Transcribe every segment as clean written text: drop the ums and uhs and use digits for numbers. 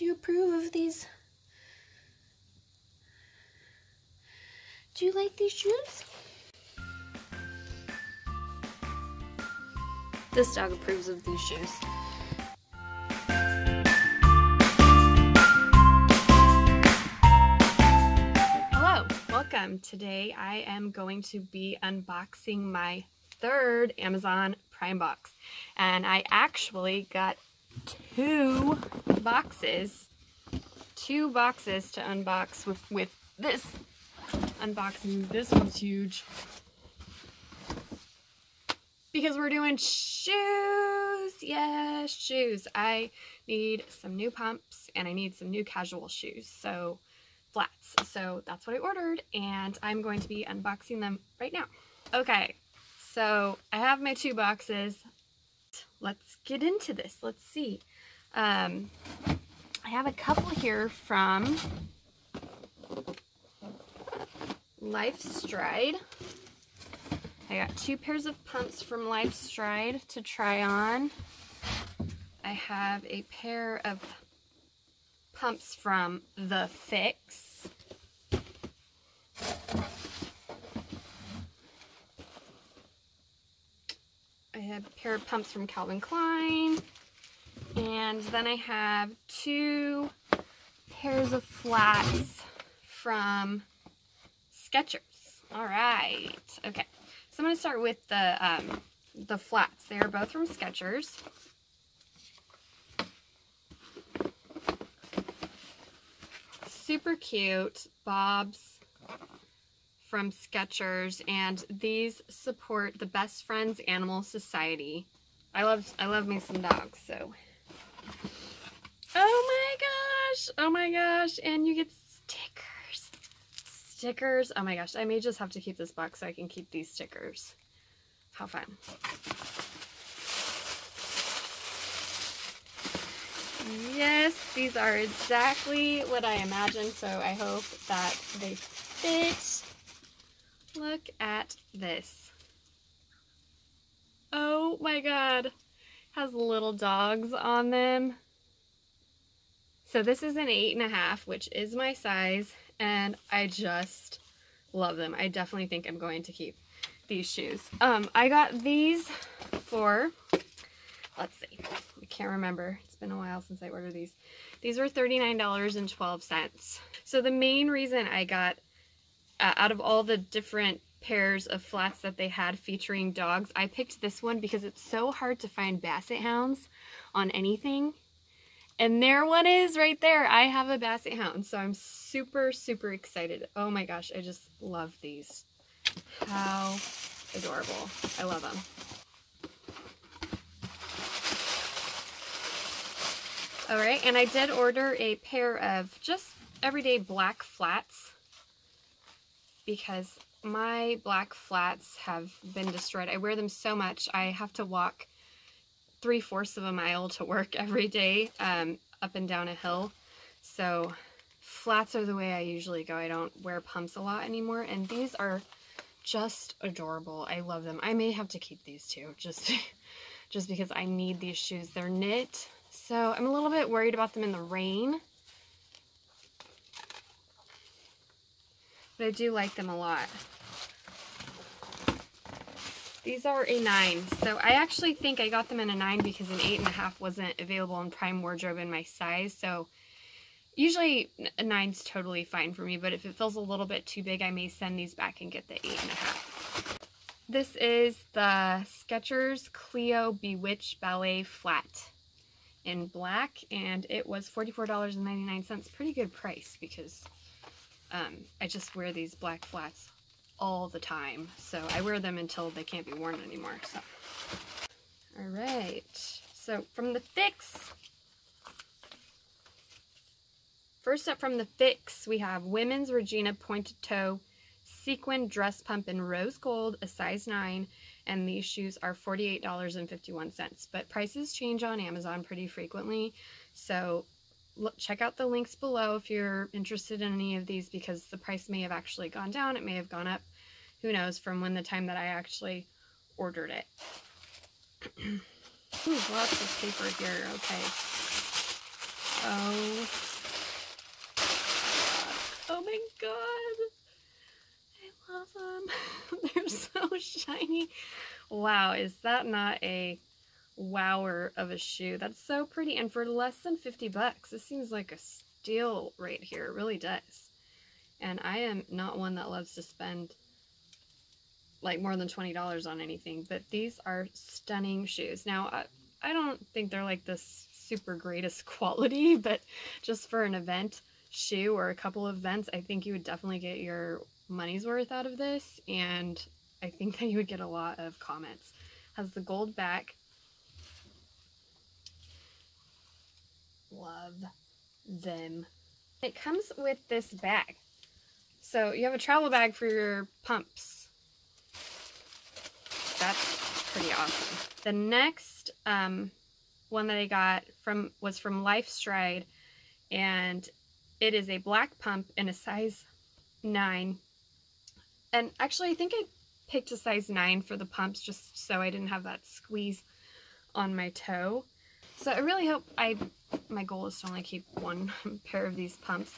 Do you approve of these? Do you like these shoes? This dog approves of these shoes. Hello, welcome. Today I am going to be unboxing my third Amazon Prime box. And I actually got two boxes to unbox with this unboxing. This one's huge because we're doing shoes. Yes, shoes. I need some new pumps and I need some new casual shoes, so flats. So that's what I ordered and I'm going to be unboxing them right now. Okay, so I have my two boxes. Let's get into this. Let's see. I have a couple here from Stride. I got two pairs of pumps from Stride to try on. I have a pair of pumps from The Fix. I have a pair of pumps from Calvin Klein. And then I have two pairs of flats from Skechers. All right. Okay. So I'm going to start with the flats. They are both from Skechers. Super cute bobs from Skechers, and these support the Best Friends Animal Society. I love me some dogs, so. Oh my gosh, and you get stickers. Oh my gosh, I may just have to keep this box so I can keep these stickers. How fun. Yes, these are exactly what I imagined, so I hope that they fit. Look at this. Oh my god. Has little dogs on them. So this is an 8.5, which is my size, and I just love them. I definitely think I'm going to keep these shoes. I got these for, let's see, I can't remember. It's been a while since I ordered these. These were $39.12. So the main reason I got, out of all the different pairs of flats that they had featuring dogs, I picked this one because it's so hard to find basset hounds on anything. And there one is right there. I have a basset hound, so I'm super, super excited. Oh my gosh, I just love these. How adorable. I love them. All right, and I did order a pair of just everyday black flats because my black flats have been destroyed. I wear them so much. I have to walk 3/4 of a mile to work every day, up and down a hill. So flats are the way I usually go. I don't wear pumps a lot anymore, and these are just adorable. I love them. I may have to keep these too, just because I need these shoes. They're knit, so I'm a little bit worried about them in the rain. But I do like them a lot. These are a 9, so I actually think I got them in a 9 because an 8.5 wasn't available in Prime Wardrobe in my size, so usually a 9's totally fine for me, but if it feels a little bit too big, I may send these back and get the 8.5. This is the Skechers Clio Bewitch Ballet Flat in black, and it was $44.99. Pretty good price because I just wear these black flats all the time, so I wear them until they can't be worn anymore. So all right, so from The Fix, first up from The Fix, we have Women's Regina Pointed Toe Sequin Dress Pump in Rose Gold, a size 9, and these shoes are $48.51, but prices change on Amazon pretty frequently, so check out the links below if you're interested in any of these, because the price may have actually gone down, it may have gone up, who knows, from when the time that I actually ordered it. Ooh, lots of paper here, okay. Oh shiny. Wow, is that not a wower of a shoe? That's so pretty, and for less than 50 bucks, this seems like a steal right here. It really does. And I am not one that loves to spend like more than $20 on anything, but these are stunning shoes. Now, I don't think they're like this super greatest quality, but just for an event shoe or a couple of events, I think you would definitely get your money's worth out of this, and I think that you would get a lot of comments. Has the gold back. Love them. It comes with this bag. So you have a travel bag for your pumps. That's pretty awesome. The next one that I got was from Lifestride, and it is a black pump in a size 9. And actually, I think I picked a size 9 for the pumps just so I didn't have that squeeze on my toe. So I really hope my goal is to only keep one pair of these pumps,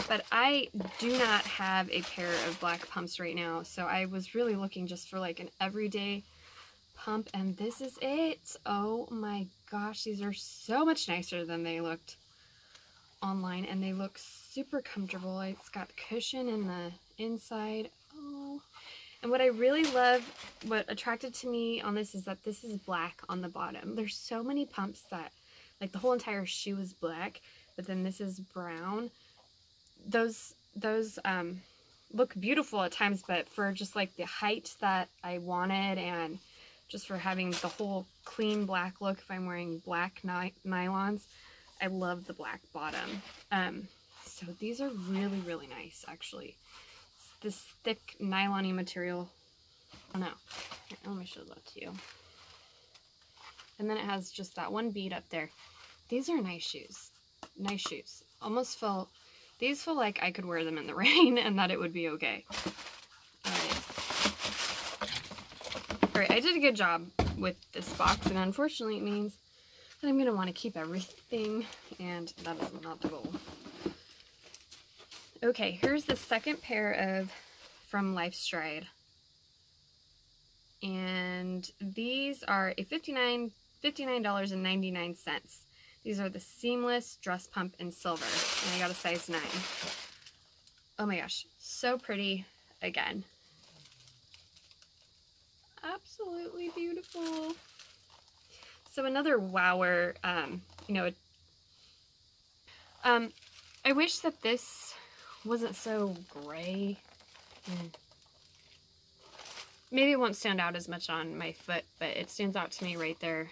but I do not have a pair of black pumps right now, so I was really looking just for like an everyday pump, and this is it. Oh my gosh, these are so much nicer than they looked online, and they look super comfortable. It's got cushion in the inside. Oh, and what I really love, what attracted to me on this, is that this is black on the bottom. There's so many pumps that like the whole entire shoe is black, but then this is brown. Those look beautiful at times, but for just like the height that I wanted, and just for having the whole clean black look, if I'm wearing black nylons, I love the black bottom. So these are really, really nice, actually. It's this thick nylon-y material. Oh no, here, let me show that to you. And then it has just that one bead up there. These are nice shoes. Nice shoes. Almost feel, these feel like I could wear them in the rain and that it would be okay. Alright, I did a good job with this box, and unfortunately it means that I'm going to want to keep everything, and that is not the goal. Okay, here's the second pair of from Lifestride. And these are a $59.99. These are the seamless dress pump in silver, and I got a size 9. Oh my gosh, so pretty again. Absolutely beautiful. So another wower, you know, I wish that this wasn't so gray. Maybe it won't stand out as much on my foot, but it stands out to me right there.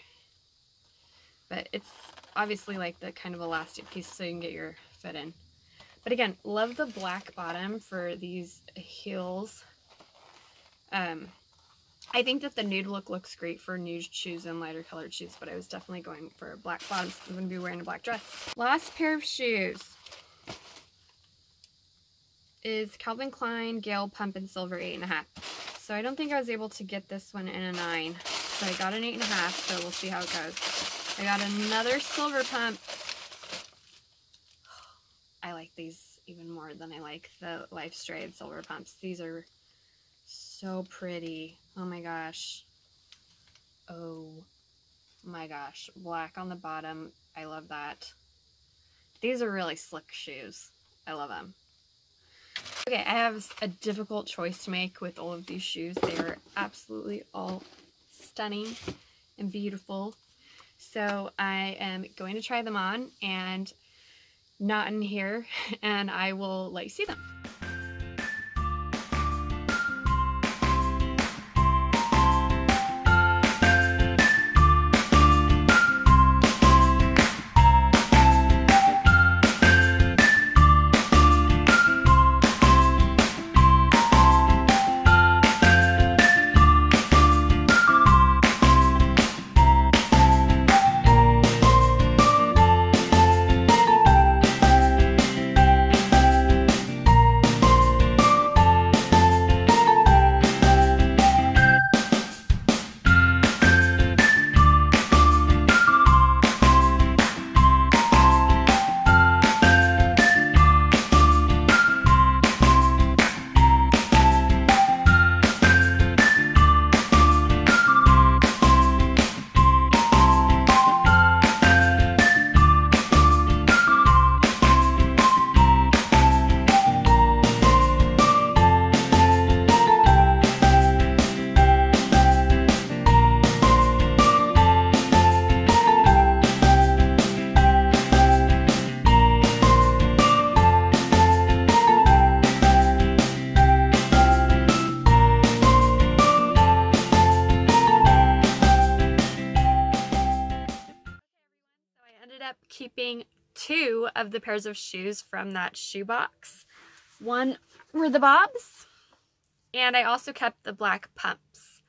But it's obviously like the kind of elastic piece so you can get your foot in. But again, love the black bottom for these heels. I think that the nude look looks great for nude shoes and lighter colored shoes, but I was definitely going for black bottoms because I'm going to be wearing a black dress. Last pair of shoes is Calvin Klein Gale Pump in Silver 8.5. So I don't think I was able to get this one in a 9. So I got an 8.5, so we'll see how it goes. I got another silver pump. I like these even more than I like the Lifestride silver pumps. These are so pretty. Oh my gosh. Oh my gosh. Black on the bottom. I love that. These are really slick shoes. I love them. Okay, I have a difficult choice to make with all of these shoes. They are absolutely all stunning and beautiful. So I am going to try them on and not in here, and I will let you see them. 2 of the pairs of shoes from that shoe box. One were the bobs, and I also kept the black pumps.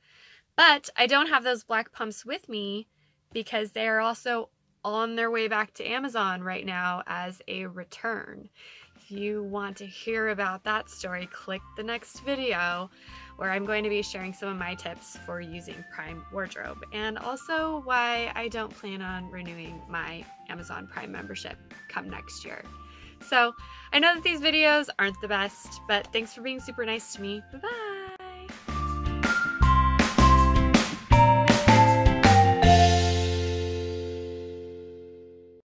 But I don't have those black pumps with me because they are also on their way back to Amazon right now as a return. If you want to hear about that story, click the next video where I'm going to be sharing some of my tips for using Prime Wardrobe and also why I don't plan on renewing my Amazon Prime membership come next year. So I know that these videos aren't the best, but thanks for being super nice to me. Bye-bye.